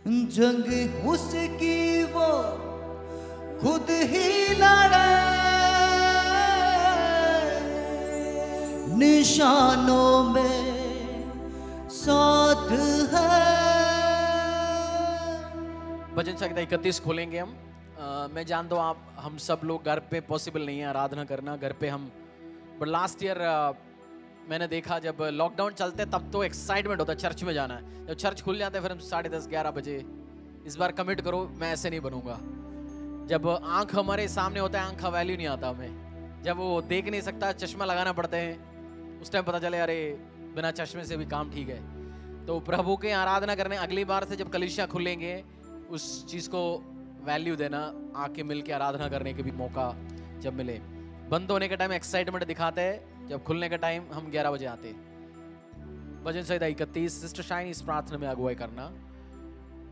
जंग उसकी वो खुद ही लड़े, निशानों में साथ है। भजन संहिता 31 खोलेंगे हम। मैं जानता हूँ आप हम सब लोग घर पे पॉसिबल नहीं है आराधना करना घर पे हम, बट लास्ट ईयर मैंने देखा जब लॉकडाउन चलते तब तो एक्साइटमेंट होता है चर्च में जाना है। जब चर्च खुल जाते हैं फिर हम 10:30-11 बजे। इस बार कमिट करो मैं ऐसे नहीं बनूंगा। जब आंख हमारे सामने होता है आंख का वैल्यू नहीं आता हमें। जब वो देख नहीं सकता चश्मा लगाना पड़ता है, उस टाइम पता चले अरे बिना चश्मे से भी काम ठीक है। तो प्रभु के आराधना करने अगली बार से जब कलीसिया खुलेंगे उस चीज को वैल्यू देना, आके मिल के आराधना करने के भी मौका जब मिले। बंद होने के टाइम एक्साइटमेंट दिखाते हैं, जब खुलने का टाइम हम 11 बजे आते हैं। भजन संहिता 31 सिस्टर शाइन इस प्रार्थना में अगुवाई करना।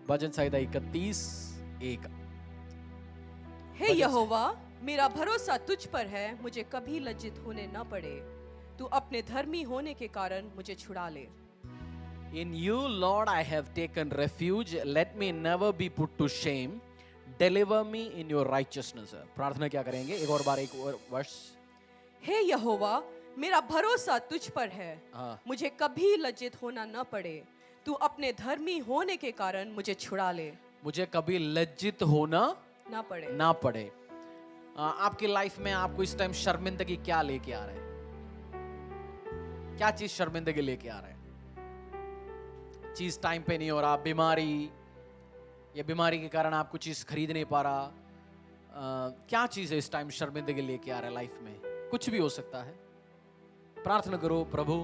भजन संहिता 31:1। हे यहोवा, मेरा भरोसा तुझ पर है, मुझे कभी लज्जित होने न पड़े। तू अपने धर्मी होने के कारण मुझे छुड़ा ले। In you, Lord, I have taken refuge. Let me never be put to shame. Deliver me in your righteousness. प्रार्थना क्या करेंगे? एक और बार एक और वर्ष। हे यहोवा, मेरा भरोसा तुझ पर है, हाँ। मुझे कभी लज्जित होना न पड़े। तू अपने धर्मी होने के कारण मुझे छुड़ा ले। मुझे कभी लज्जित होना न पड़े। ना पड़े। आपकी लाइफ में आपको इस टाइम शर्मिंदगी क्या लेके आ रहा है? क्या चीज शर्मिंदगी लेके आ रहा है? चीज टाइम पे नहीं हो रहा, बीमारी, या बीमारी के कारण आप कुछ चीज खरीद नहीं पा रहा। क्या चीज है इस टाइम शर्मिंदगी लेके आ रहा है लाइफ में? कुछ भी हो सकता है। प्रार्थना करो, प्रभु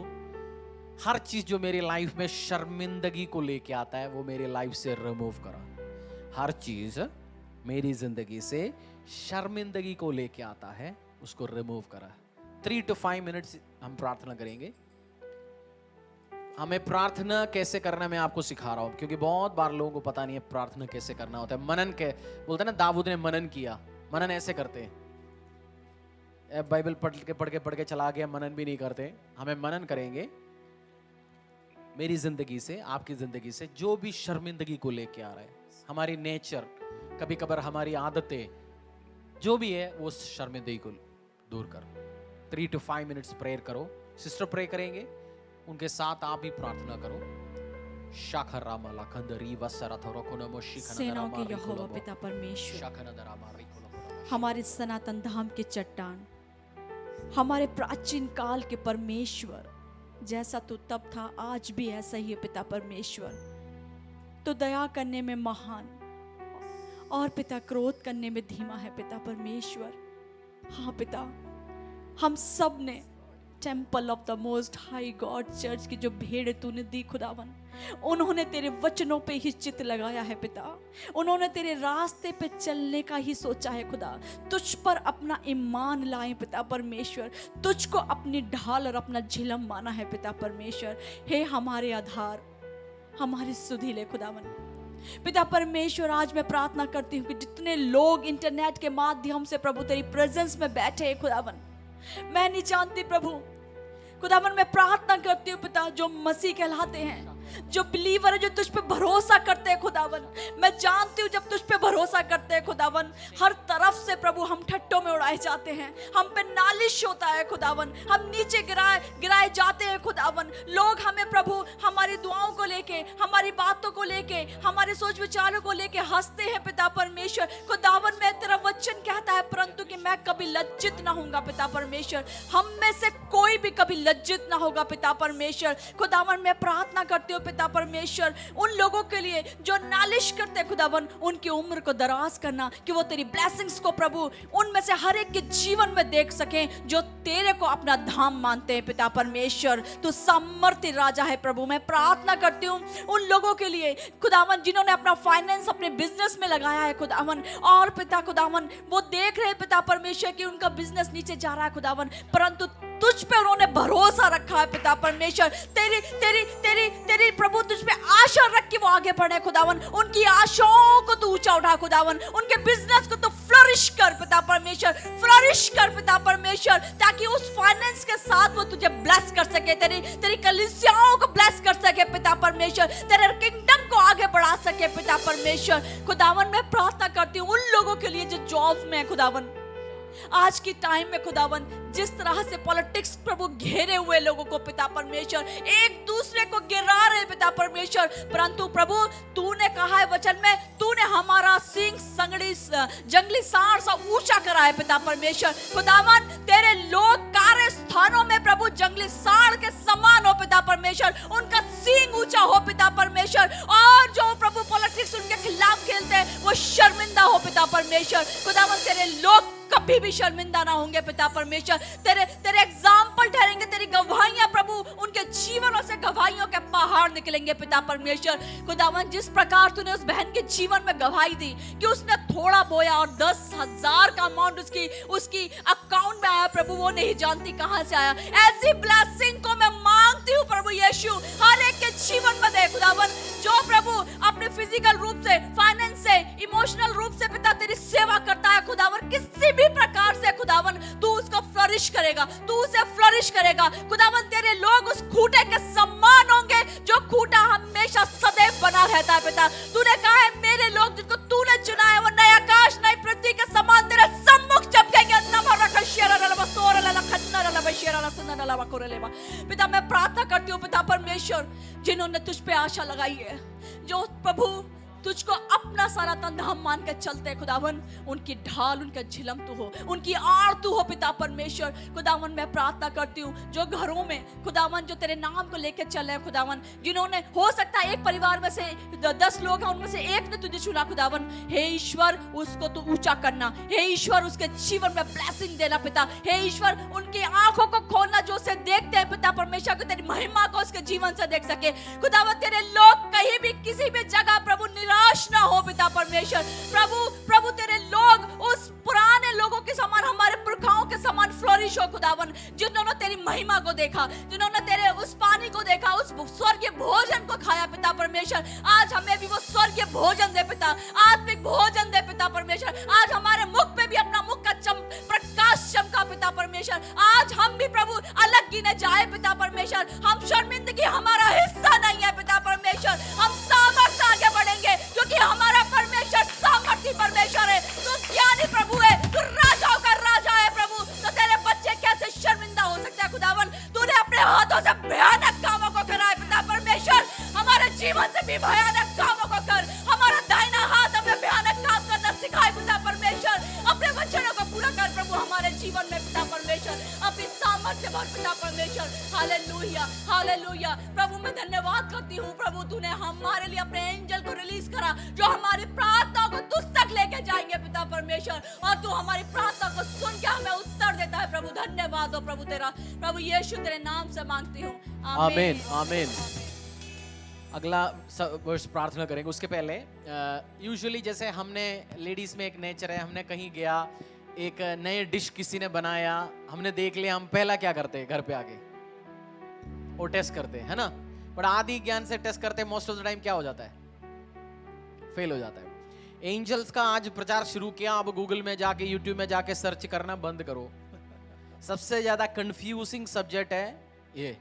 हर चीज जो मेरी लाइफ में शर्मिंदगी को लेके आता है वो मेरी लाइफ से रिमूव करा। हर चीज मेरी जिंदगी से शर्मिंदगी को लेके आता है उसको रिमूव करा। 3 to 5 मिनट्स हम प्रार्थना करेंगे। हमें प्रार्थना कैसे करना मैं आपको सिखा रहा हूं, क्योंकि बहुत बार लोगों को पता नहीं है प्रार्थना कैसे करना होता है। मनन के बोलते हैं ना, दाऊद ने मनन किया। मनन ऐसे करते हैं, बाइबल पढ़ के चला गया, मनन भी नहीं करते। हमें मनन करेंगे मेरी जिंदगी से, आपकी जिंदगी से जो भी शर्मिंदगी को लेके आ रहा है, हमारी नेचर, कभी कभार हमारी आदतें, जो भी है वो शर्मिंदगी को दूर कर। 3 to 5 मिनट्स प्रेयर करो। सिस्टर प्रे करेंगे, उनके साथ आप भी प्रार्थना करो। सेनाओं के यहोवा पिता परमेश्वर, हमारे सनातन धाम के चट्टान, हमारे प्राचीन काल के परमेश्वर, जैसा तू तब था आज भी ऐसा ही है पिता परमेश्वर। तो दया करने में महान और पिता क्रोध करने में धीमा है पिता परमेश्वर। हाँ पिता, हम सब ने temple of the most high God church की जो भेड़ तूने दी खुदावन, उन्होंने तेरे वचनों पे ही चित लगाया है पिता। उन्होंने तेरे रास्ते पे चलने का ही सोचा है खुदा। तुझ पर अपना ईमान लाए पिता परमेश्वर, तुझको अपनी ढाल और अपना झिलम माना है पिता परमेश्वर। हे हमारे आधार, हमारे सुधीले खुदावन पिता परमेश्वर, आज मैं प्रार्थना करती हूँ कि जितने लोग इंटरनेट के माध्यम से प्रभु तेरी प्रेजेंस में बैठे हैं खुदावन, मैं नहीं जानती प्रभु, खुदावन मैं प्रार्थना करती हूँ पिता, जो मसीह कहलाते हैं, जो बिलीवर है, जो तुझ पे भरोसा करते हैं खुदावन, मैं जानती हूँ जब तुझ पे भरोसा करते हैं खुदावन, हर तरफ से प्रभु हम ठट्टों में उड़ाए जाते हैं, हम पे नालिश होता है खुदावन, हम नीचे गिराए जाते हैं खुदावन। लोग हमें प्रभु हमारी दुआओं को लेके, हमारी बातों को लेके, हमारे सोच विचारों को लेके हंसते हैं पिता परमेश्वर। खुदावन मैं तेरा वचन कहता है परंतु कि मैं कभी लज्जित ना होऊंगा पिता परमेश्वर। हम में से कोई भी कभी लज्जित ना होगा पिता परमेश्वर। खुदावन मैं प्रार्थना करती हूँ पिता परमेश्वर, उन लोगों के लिए जो नालिश करते हैं खुदावन, उनकी उम्र को दराज करना, कि वो तेरी ब्लेसिंग्स को प्रभु उनमें से हर एक के जीवन में देख सकें जो तेरे को अपना धाम मानते हैं पिता परमेश्वर। तू सामर्थ्य राजा है प्रभु। मैं प्रार्थना करती हूँ उन लोगों के लिए खुदावन जिन्होंने अपना फाइनेंस अपने बिजनेस में लगाया है खुदावन, और पिता खुदावन वो देख रहे हैं पिता परमेश्वर कि उनका बिजनेस नीचे जा रहा है खुदावन, परंतु तुझ पे उन्होंने भरोसा रखा है पिता परमेश्वर। तेरी तेरी तेरी तेरी प्रभु तुझ पे आशा रख के वो आगे बढ़े खुदावन। उनकी आशाओं को तू ऊंचा उठा खुदावन, उनके बिजनेस को तू फ्लरिश कर पिता परमेश्वर, फ्लरिश कर पिता परमेश्वर, ताकि उस फाइनेंस के साथ वो तुझे ब्लेस कर सके, तेरी कलीसियाओं को ब्लेस कर सके पिता परमेश्वर, तेरे किंगडम को आगे बढ़ा सके पिता परमेश्वर। खुदावन मैं प्रार्थना करती हूँ उन लोगों के लिए जो जॉब्स में है खुदावन, आज की टाइम में खुदावन जिस तरह से पॉलिटिक्स प्रभु घेरे हुए लोगों को पिता परमेश्वर, एक दूसरे को गिरा रहे पिता परमेश्वर, परंतु प्रभु तूने कहा है वचन में, तूने हमारा सिंह संगड़ी जंगली सांड सा ऊंचा करा है पिता परमेश्वर। खुदावन तेरे लोग कार्य स्थानों में प्रभु जंगली सांड के समान हो पिता परमेश्वर, उनका सिंह ऊंचा हो पिता परमेश्वर, और जो प्रभु पॉलिटिक्स उनके खिलाफ खेलते हैं वो शर्मिंदा हो पिता परमेश्वर। खुदावन तेरे लोग कभी भी शर्मिंदा ना होंगे पिता परमेश्वर, तेरे एग्जाम्पल ठहरेंगे, तेरी गवाहियां प्रभु उनके जीवनों से गवाहियों के पहाड़ निकलेंगे पिता परमेश्वर। खुदावन जिस प्रकार तूने उस बहन के जीवन में गवाही दी कि उसने थोड़ा बोया और 10,000 का अमाउंट उसकी अकाउंट में आया, प्रभु वो नहीं जानती कहां से आया। ऐसी ब्लेसिंग को मैं मांगती हूँ प्रभु यीशु हर एक के जीवन में दे खुदावन, जो प्रभु अपने फिजिकल रूप से, फाइनेंस से, इमोशनल रूप से पिता तेरी सेवा करता है खुदावन, किसी भी प्रकार से खुदावन तू उसको फ्लरिश करेगा, तू उसे फ्लरिश करेगा खुदावन। तेरे लोग उस खूंटे के समान होंगे जो खूंटा हमेशा सदैव बना रहता है पिता। तूने कहा है मेरे लोग जिनको तूने चुना है वो नए आकाश नई पृथ्वी के समान तेरे सम्मुख चमकेंगे। पिता मैं प्रार्थना करती हूँ पिता परमेश्वर, जिन्होंने तुझ पे आशा लगाई है, जो प्रभु तुझको अपना सारा तन धाम मान के चलते हैं खुदावन, उनकी ढाल उनका झिलम तू हो, उनकी आड़ तू हो पिता परमेश्वर। खुदावन मैं प्रार्थना करती हूँ जो घरों में खुदावन जो तेरे नाम को लेकर चल रहे हैं खुदावन, जिन्होंने हो सकता है एक परिवार में से 10 लोग हैं उनमें से एक ने तुझे चुना खुदावन, हे ईश्वर उसको तू ऊंचा करना, हे ईश्वर उसके जीवन में ब्लेसिंग देना पिता, हे ईश्वर उनकी आंखों को खोलना जो उसे देखते हैं पिता परमेश्वर को तेरी महिमा को उसके जीवन से देख सके खुदावन। तेरे लोग कहीं भी किसी भी जगह प्रभु निराश ना हो पिता परमेश्वर। प्रभु तेरे लोग उस पुराने लोगों के समान, हमारे पुरखाओं के समान फ्लोरिश हो खुदावन, जिन्होंने तेरी महिमा को देखा, जिन्होंने तेरे उस पानी को देखा, उस स्वर्गीय भोजन को खाया पिता परमेश्वर। आज हमें भी वो स्वर्गीय भोजन दे पिता, आत्मिक भोजन दे पिता परमेश्वर। आज हमारे मुख पे भी अपना मुख का प्रकाश चमका पिता परमेश्वर। आज हम भी प्रभु अलग गिने जाए पिता परमेश्वर, हम शर्मिंदगी हमारा हिस्सा नहीं है पिता परमेश्वर। हम सामर्थ आगे बढ़ेंगे क्योंकि हमारा परमेश्वर सामर्थी परमेश्वर है, तो ज्ञानी प्रभु है, तो राजाओं का राजा है प्रभु। तो तेरे बच्चे कैसे शर्मिंदा हो सकते हैं खुदावन? तूने अपने हाथों से भयानक कामों को करा है पिता परमेश्वर, हमारे जीवन से भी भयानक कामों को कर, हमारा दाहिना हाथ हमें भयानक काम करना सिखाए पिता परमेश्वर। अपने वचनों को पूरा कर प्रभु हमारे जीवन में पिता परमेश्वर, अपनी सामर्थ्य भर पिता परमेश्वर। Hallelujah hallelujah. प्रभु मैं धन्यवाद करती हूँ प्रभु, तूने हमारे लिए अपने एंजल को रिलीज करा जो हमारी प्रार्थनाओं को तुझ तक लेके जाएंगे पिता परमेश्वर, और तू हमारी प्रार्थना को सुन के हमें उत्तर देता है प्रभु। धन्यवाद हो प्रभु तेरा, प्रभु यीशु तेरे नाम से मांगती हूँ, आमीन आमीन। अगला वर्ष प्रार्थना करेंगे, उसके पहले यूजुअली जैसे हमने लेडीज में एक नेचर है, हमने कहीं गया एक नए डिश किसी ने बनाया, हमने देख लिया, हम पहला क्या करते हैं घर पे आके वो टेस्ट करते हैं, है ना। पर आदि ज्ञान से टेस्ट करते हैं, मोस्ट ऑफ द टाइम क्या हो जाता है, फेल हो जाता है। एंजल्स का आज प्रचार शुरू किया, अब गूगल में जाके यूट्यूब में जाके सर्च करना बंद करो। सबसे ज्यादा कंफ्यूजिंग सब्जेक्ट है ये।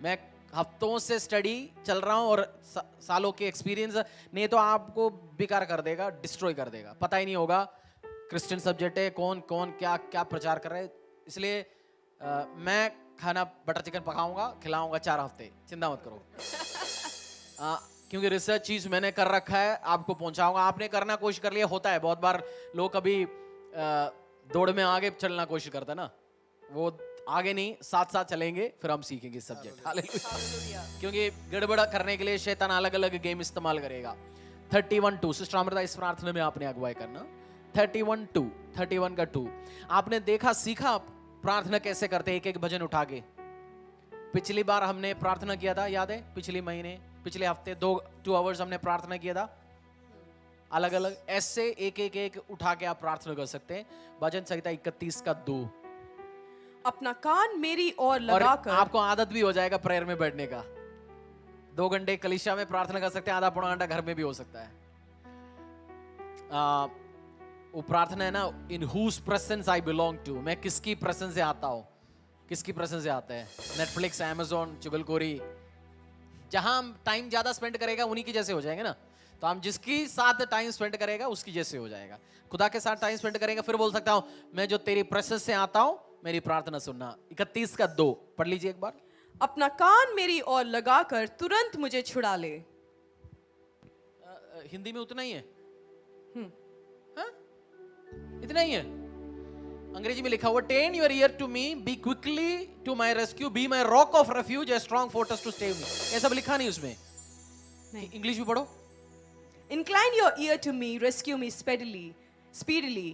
मैं हफ्तों से स्टडी चल रहा हूं और सालों के एक्सपीरियंस, नहीं तो आपको बेकार कर देगा, डिस्ट्रॉय कर देगा, पता ही नहीं होगा क्रिश्चियन सब्जेक्ट है, कौन कौन क्या क्या प्रचार कर रहे हैं। इसलिए मैं खाना बटर चिकन पकाऊंगा, खिलाऊंगा 4 हफ्ते, चिंता मत करो। क्योंकि रिसर्च चीज मैंने कर रखा है, आपको पहुंचाऊंगा। आपने करना कोशिश कर लिया, होता है बहुत बार लोग कभी दौड़ में आगे चलना कोशिश करता ना, वो आगे नहीं, साथ साथ चलेंगे, फिर हम सीखेंगे सब्जेक्ट। हालेलुया। क्योंकि गड़बड़ करने के लिए शैतान अलग अलग गेम इस्तेमाल करेगा। 31:2 सिस्टर अमृता, इस प्रार्थना में आपने अगुवाई करना। 31 का 2 आपने देखा सीखा प्रार्थना कैसे करते, एक एक भजन उठा के। पिछली बार हमने प्रार्थना किया था, याद है, पिछले महीने, पिछले हफ्ते 2 आवर्स हमने प्रार्थना किया था अलग अलग। ऐसे एक उठा के आप प्रार्थना कर सकते हैं। भजन संहिता 31 का 2। अपना कान मेरी ओर लगाकर, आपको आदत भी हो जाएगा प्रेयर में बैठने का। 2 घंटे कलीसिया में प्रार्थना कर सकते हैं, आधा पौना घंटा घर में भी हो सकता है। वो प्रार्थना है ना, in whose presence I belong to, मैं किसकी प्रेजेंस से आता हूं, किसकी प्रेजेंस से आता है? नेटफ्लिक्स, अमेजोन, चुगलखोरी, जहां हम टाइम ज्यादा स्पेंड करेगा उन्हीं की जैसे हो जाएंगे ना। तो हम जिसकी साथ टाइम स्पेंड करेगा उसकी जैसे हो जाएगा। खुदा के साथ टाइम स्पेंड करेगा, फिर बोल सकता हूं मैं जो तेरी प्रेजेंस से आता हूं, मेरी प्रार्थना सुनना। 31:2 पढ़ लीजिए एक बार। अपना कान मेरी ओर लगाकर तुरंत मुझे छुड़ा ले। हिंदी में उतना ही है, हाँ? इतना ही है। अंग्रेजी में लिखा हुआ turn your ear to me, be quickly to my rescue, be my rock of refuge, a strong fortress to stay me. ये सब लिखा नहीं उसमें, इंग्लिश भी पढ़ो। Incline your ear to me, rescue me speedily.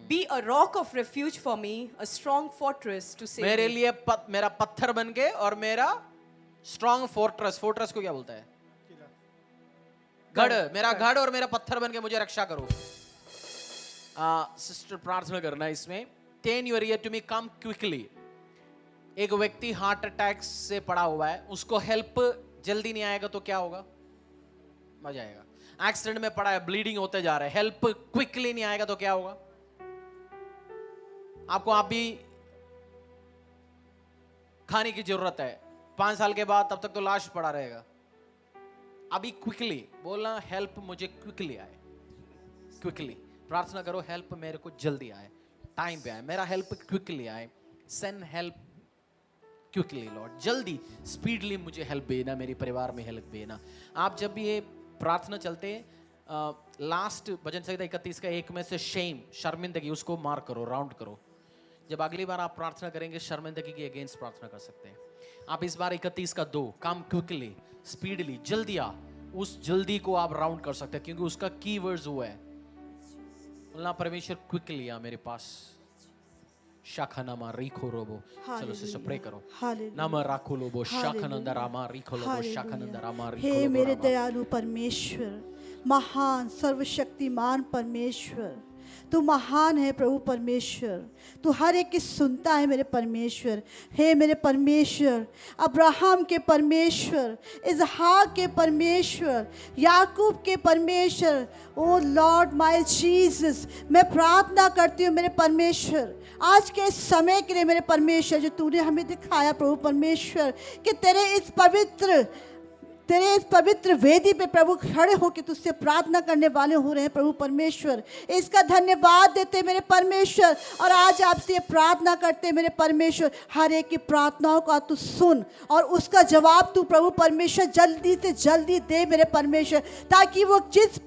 Be a rock of refuge for me, a strong fortress to save मेरे me. लिए मेरा पत्थर बन के और मेरा स्ट्रॉन्ग फोर्ट्रेस, फोर्ट्रेस को क्या बोलता है? गढ़, मेरा गढ़ और मेरा पत्थर बन के मुझे रक्षा करो। सिस्टर प्रार्थना करना इसमें, turn your ear to me, come quickly. एक व्यक्ति हार्ट अटैक से पड़ा हुआ है, उसको हेल्प जल्दी नहीं आएगा तो क्या होगा? मजा आएगा। एक्सीडेंट में पड़ा है, ब्लीडिंग होते जा रहा है, हेल्प क्विकली नहीं आएगा तो क्या होगा? आपको आप भी खाने की जरूरत है, 5 साल के बाद तब तक तो लाश पड़ा रहेगा। अभी क्विकली बोलना, हेल्प मुझे क्विकली आए। क्विकली प्रार्थना करो, हेल्प मेरे को जल्दी आए, टाइम पे आए, मेरा हेल्प क्विकली आए। सेंड हेल्प क्विकली लॉर्ड, जल्दी स्पीडली मुझे हेल्प देना, मेरे परिवार में हेल्प देना। आप जब भी ये प्रार्थना चलते हैं, लास्ट भजन संहिता 31 का 1 में से शेम, शर्मिंदगी, उसको मार्क करो, राउंड करो। जब अगली बार आप प्रार्थना करेंगे शर्मिंदगी के अगेंस्ट प्रार्थना कर सकते हैं। आप इस बार 31:2 कम क्विकली, स्पीडली, जल्दी आ, उस जल्दी को आप राउंड कर सकते हैं, क्योंकि उसका की वर्ड्स वो है। बोलना, परमेश्वर क्विकली आ मेरे पास। शाखानामा रिखो रोबो, चलो सिस्टर प्रे करो। नामा राखो लोबो, शाखानंदा रामा रिखो लोबो, शाखानंदा रामा रिखो लोबो। हे मेरे दयालु परमेश्वर, महान सर्वशक्तिमान परमेश्वर, तू महान है प्रभु परमेश्वर, तू हर एक की सुनता है मेरे परमेश्वर। हे मेरे परमेश्वर, अब्राहम के परमेश्वर, इसहाक के परमेश्वर, याकूब के परमेश्वर, ओ लॉर्ड माय जीसस, मैं प्रार्थना करती हूँ मेरे परमेश्वर, आज के समय के लिए मेरे परमेश्वर, जो तूने हमें दिखाया प्रभु परमेश्वर, कि तेरे इस पवित्र वेदी पे प्रभु खड़े होकर तुझसे प्रार्थना करने वाले हो रहे हैं प्रभु परमेश्वर। इसका धन्यवाद देते मेरे परमेश्वर, और आज आपसे ये प्रार्थना करते मेरे परमेश्वर, हर एक की प्रार्थनाओं का तू सुन और उसका जवाब तू प्रभु परमेश्वर जल्दी से जल्दी दे मेरे परमेश्वर, ताकि वो जिस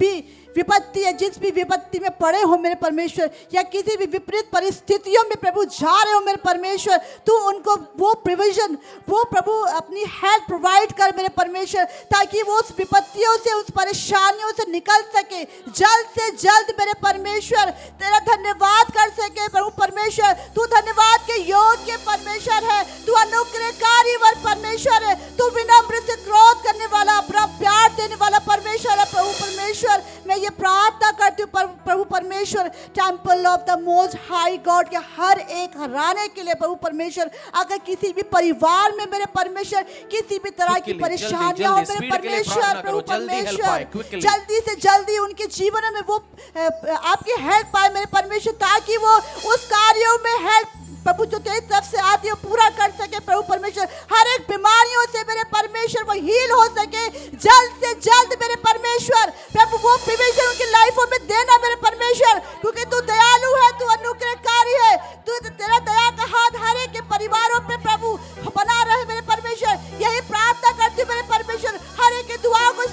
भी विपत्ति में पड़े हो मेरे परमेश्वर, या किसी भी विपरीत परिस्थितियों में प्रभु जा रहे हो मेरे परमेश्वर, तू उनको वो प्रोविजन, वो प्रभु अपनी हेल्प प्रोवाइड कर मेरे परमेश्वर, ताकि वो उस विपत्तियों से, उस परेशानियों से निकल सके जल्द से जल्द मेरे परमेश्वर, तेरा धन्यवाद कर सके प्रभु परमेश्वर। तू धन्यवाद के योग्य परमेश्वर है, तू अनुग्रहकारी वर परमेश्वर है, तू विनम्र से क्रोध करने वाला, अपना प्यार देने वाला परमेश्वर है प्रभु परमेश्वर। मैं ये प्रार्थना करती हूँ प्रभु परमेश्वर, temple of the most high God के हर एक घराने के लिए प्रभु परमेश्वर, अगर किसी भी परिवार में मेरे परमेश्वर किसी भी तरह की परेशानियां हो मेरे परमेश्वर, प्रभु परमेश्वर जल्दी से जल्दी उनके जीवन में वो आपकी हेल्प पाए मेरे परमेश्वर, ताकि वो उस कार्यों में हेल्प प्रभु जो तेरी तरफ से आती है पूरा कर सके प्रभु परमेश्वर। हर एक बीमारियों से मेरे परमेश्वर वो हील हो सके जल्द से जल्द मेरे परमेश्वर। प्रभु वो प्रोविजन उनकी लाइफों में देना मेरे परमेश्वर, क्योंकि तू दयालु है, तू अनुग्रहकारी है, तू तेरा दया का हाथ हर एक के परिवारों पे प्रभु बना रहे मेरे परमेश्वर। यही प्रार्थना करती हूँ मेरे परमेश्वर, हर एक की दुआओं को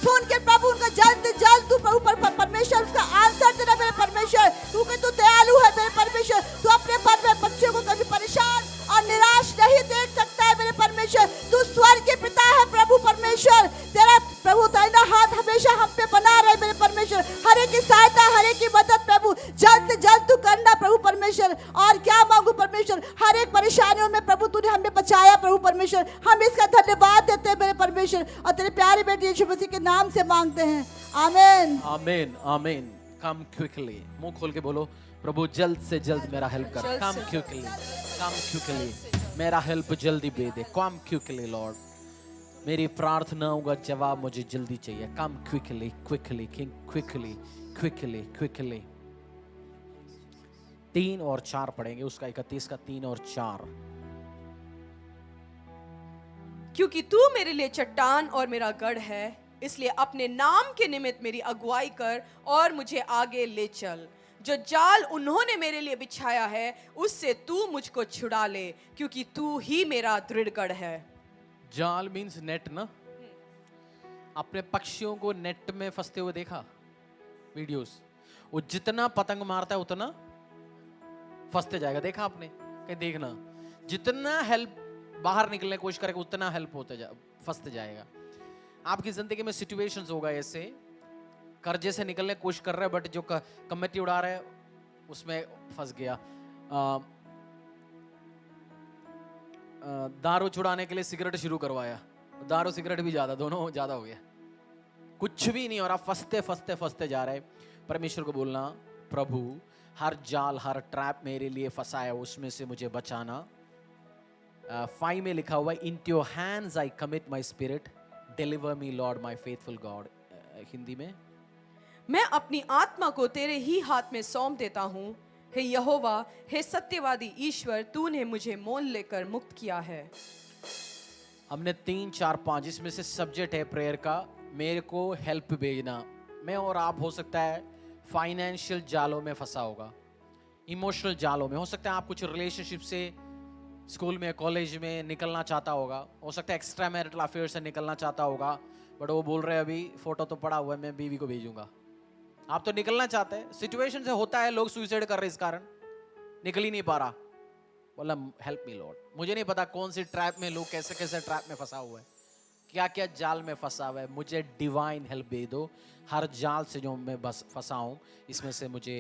सुन के प्रभु उनका जल्द से जल्द तू प्रभु परमेश्वर उसका आंसर देना मेरे परमेश्वर, क्योंकि तू दयालु है मेरे परमेश्वर। तू अपने बच्चों को कभी परेशान और निराश नहीं देख सकता है मेरे परमेश्वर। तू स्वर्ग के पिता है प्रभु परमेश्वर, तेरा प्रभु दाहिना हाथ हमेशा हम पे बना रहे मेरे परमेश्वर। हर एक की सहायता, हर एक की मदद प्रभु जल्द से जल्द तू करना प्रभु परमेश्वर। और क्या मांगू परमेश्वर, हर एक परेशानियों में प्रभु तूने हमें बचाया प्रभु परमेश्वर, हम इसका धन्यवाद देते हैं मेरे परमेश्वर, और तेरे प्यारे बेटे यीशु मसीह के नाम से मांगते हैं, आमीन आमीन आमीन। कम क्विकली, मुंह खोल के बोलो, प्रभु जल्द से जल्द मेरा हेल्प कर। कम क्विकली मेरा हेल्प जल्दी दे दे। कम क्विकली लॉर्ड, मेरी प्रार्थनाओं का जवाब मुझे जल्दी चाहिए। कम quickly quickly king, quickly quickly quickly 3 और 4 पढ़ेंगे, उसका 31 का 3 और 4। क्योंकि तू मेरे लिए चट्टान और मेरा गढ़ है, इसलिए अपने नाम के निमित्त मेरी अगुवाई कर और मुझे आगे ले चल। जो जाल उन्होंने मेरे लिए बिछाया है उससे तू मुझको छुड़ा ले, क्योंकि तू ही मेरा दृढ़ गढ़ है। जाल मीन्स नेट ना। अपने पक्षियों को नेट में फंसते हुए देखा वीडियोस, वो जितना पतंग मारता है उतना फंसते जाएगा। देखा आपने कहीं? देखना, जितना हेल्प बाहर निकलने की कोशिश करेगा उतना हेल्प फंसते जाएगा। आपकी जिंदगी में सिचुएशंस होगा ऐसे, कर्जे से निकलने की कोशिश कर रहा है बट जो कमेटी उड़ा रहा है उसमें फंस गया। दारू छुड़ाने के लिए सिगरेट शुरू करवाया, दारू सिगरेट भी ज्यादा, दोनों ज्यादा हो गया, कुछ भी नहीं, और आप फंसते फंसते फंसते जा रहे। परमेश्वर को बोलना, प्रभु हर जाल हर ट्रैप मेरे लिए फंसा है उसमें से मुझे बचाना। 5 में लिखा हुआ है, into your hands I commit my spirit, deliver me Lord my faithful God. Hindi में, मैं अपनी आत्मा को तेरे ही हाथ में सौंप देता हूँ। हे यहोवा, हे सत्यवादी ईश्वर, तूने मुझे मोल लेकर मुक्त किया है। हमने 3 4 5 इसमें से सब्जेक्ट है प्रेयर का, मेरे को हेल्प भेजना। मैं और आप हो सकता है फाइनेंशियल जालों में फंसा होगा, इमोशनल जालों में, हो सकता है आप कुछ रिलेशनशिप से स्कूल में कॉलेज में निकलना चाहता होगा, हो सकता है एक्स्ट्रा मैरिटल अफेयर से निकलना चाहता होगा, बट वो बोल रहे हैं अभी फोटो तो पड़ा हुआ है, मैं बीवी को भेजूंगा। आप तो निकलना चाहते हैं, सिचुएशन से होता है, लोग सुसाइड कर रहे इस कारण, निकल ही नहीं पा रहा। बोला हेल्प मी लॉर्ड, मुझे नहीं पता कौन सी ट्रैप में लोग कैसे कैसे ट्रैप में फंसा हुआ है, क्या क्या जाल में फंसा हुआ है, मुझे डिवाइन हेल्प दे दो। हर जाल से जो मैं बस फंसा हूं इसमें से मुझे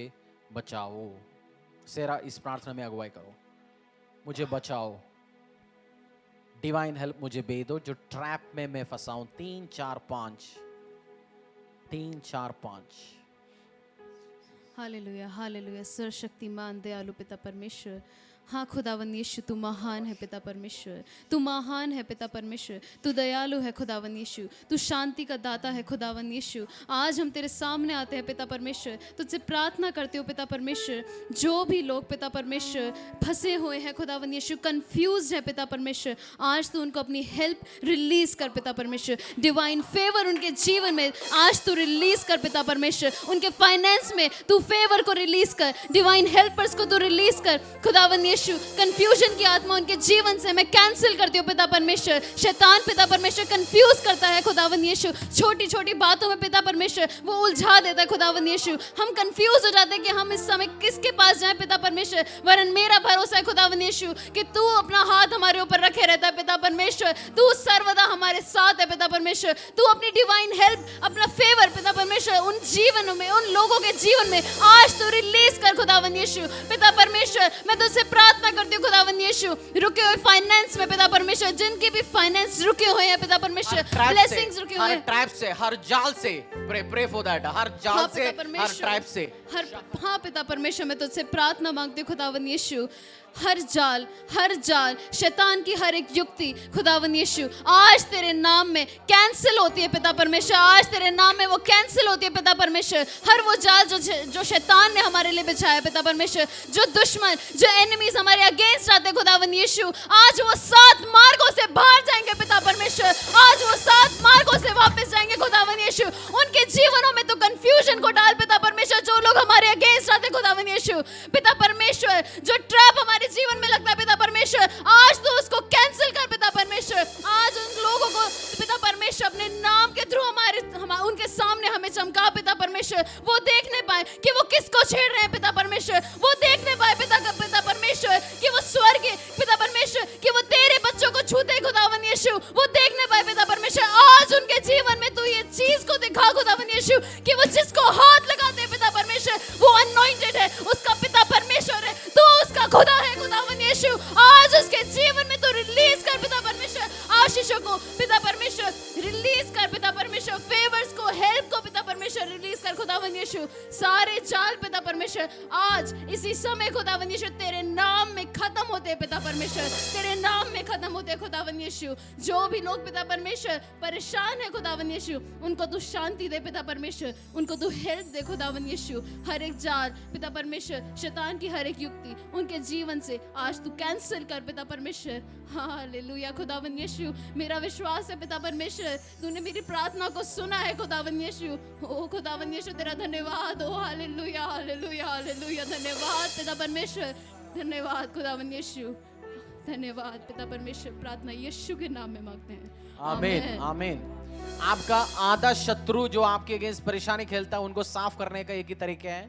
बचाओ। सेरा इस प्रार्थना में अगुवाई करो, मुझे बचाओ, डिवाइन हेल्प मुझे दे दो जो ट्रैप में मैं फंसा हूं। 3 4 5 3 4 5। Hallelujah, hallelujah. सर्वशक्तिमान दयालु पिता परमेश्वर, हाँ खुदावन यीशु, तू महान है पिता परमेश्वर, तू महान है पिता परमेश्वर, तू दयालु है खुदावन यीशु, तू शांति का दाता है खुदावन यीशु। आज हम तेरे सामने आते हैं पिता परमेश्वर, तुझसे प्रार्थना करते हो पिता परमेश्वर, जो भी लोग पिता परमेश्वर फंसे हुए हैं खुदावन यीशु, कंफ्यूज है पिता परमेश्वर, आज तू उनको अपनी हेल्प रिलीज कर पिता परमेश्वर, डिवाइन फेवर उनके जीवन में आज तू रिलीज कर पिता परमेश्वर, उनके फाइनेंस में तू फेवर को रिलीज कर, डिवाइन हेल्पर्स को तू रिलीज कर खुदावन यीशु। कंफ्यूजन की आत्मा उनके जीवन से मैं कैंसिल करती हूँ पिता परमेश्वर। शैतान पिता परमेश्वर कंफ्यूज करता है खुदावन यीशु, छोटी छोटी बातों में पिता परमेश्वर वो उलझा देता है खुदावन यीशु। हम कंफ्यूज हो जाते हैं कि हम इस समय किसके पास जाएं पिता परमेश्वर, वरन मेरा भरोसा है खुदावन यीशु कि तू अपना हाथ हमारे ऊपर रखे रहता है पिता परमेश्वर, तू सर्वदा हमारे साथ है पिता परमेश्वर, तू अपनी डिवाइन हेल्प, अपना फेवर पिता परमेश्वर उन जीवनों में, उन लोगों के जीवन में आज तू रिलीज कर खुदावन यीशु। पिता परमेश्वर मैं तुझसे प्रार्थना करती हूँ खुदावन यीशु, रुके हुए फाइनेंस में पिता परमेश्वर, जिनके भी फाइनेंस रुके हुए हैं पिता परमेश्वर, ब्लेसिंग्स रुके हुए हैं, हर ट्रैप से, हर जाल से, प्रे फॉर दैट, हर जाल से, हर ट्रैप से, हाँ पिता परमेश्वर मैं तुझसे प्रार्थना मांगती हूँ खुदावन यीशु, हर जाल शैतान की हर एक युक्ति खुदावन यीशु आज तेरे नाम में कैंसिल होती है पिता परमेश्वर, आज तेरे नाम में वो कैंसिल होती है पिता परमेश्वर। हर वो जाल जो शैतान ने हमारे लिए बिछाया पिता परमेश्वर, जो दुश्मन, जो एनिमीज हमारे अगेंस्ट आते खुदावन यीशु, आज वो 7 मार्गों से बाहर जाएंगे पिता परमेश्वर, आज वो 7 मार्गों से वापस जाएंगे खुदावन यीशु। उनके जीवनों में तो कंफ्यूजन को डाल पिता परमेश्वर, जो लोग हमारे अगेंस्ट आते खुदावन यीशु पिता परमेश्वर, जो ट्रैप हमारे जीवन में लगता है पिता परमेश्वर, आज तो उसको कैंसिल कर पिता परमेश्वर। आज उन लोगों को पिता परमेश्वर अपने नाम के थ्रू उनके सामने हमें चमका पिता परमेश्वर, वो देखने पाए कि वो किसको छेड़ रहे हैं पिता परमेश्वर, वो देखने पाए पिता परमेश्वर कि वो स्वर्ग पिता परमेश्वर कि वो तेरे बच्चों को छूते खुदावन यीशु, वो देखने पाए पिता परमेश्वर। आज उनके जीवन में तू ये चीज को दिखा खुदावन यीशु कि वो जिसको हाथ लगाते हैं पिता परमेश्वर वो अनॉइंटेड है, उसका पिता परमेश्वर है, तो उसका खुदा है खुदावन यीशु। आज उसके जीवन में तो रिलीज कर पिता परमेश्वर, आशीषों को पिता परमेश्वर रिलीज कर पिता परमेश्वर, फेवर्स को, हेल्प को पिता परमेश्वर रिलीज कर कर खुदावन यीशु, सारे जाल पिता परमेश्वर आज इसी समय खुदावन यीशु तेरे नाम में खत्म होते हैं पिता परमेश्वर, तेरे नाम में खत्म होते हैं खुदावन यीशु। जो भी लोग पिता परमेश्वर परेशान है खुदावन यीशु, उनको तू शांति दे पिता परमेश्वर, उनको तू हेल्प दे खुदावन यीशु। हर एक जाल पिता परमेश्वर, शैतान की हर एक युक्ति उनके जीवन से आज तू कैंसिल कर पिता परमेश्वर। हालेलुया खुदावन यीशु, मेरा विश्वास है पिता परमेश्वर तूने मेरी प्रार्थना को सुना है खुदावन यीशु। ओ खुदावन यीशु तेरा धन्यवाद, ओ हालेलुया हालेलुया हालेलुया, धन्यवाद पिता परमेश्वर, धन्यवाद खुदावन यीशु, धन्यवाद पिता परमेश्वर। प्रार्थना यीशु के नाम में मांगते हैं, आमीन आमीन। आपका आधा शत्रु जो आपके अगेंस्ट परेशानी खेलता है उनको साफ करने का एक ही तरीका है,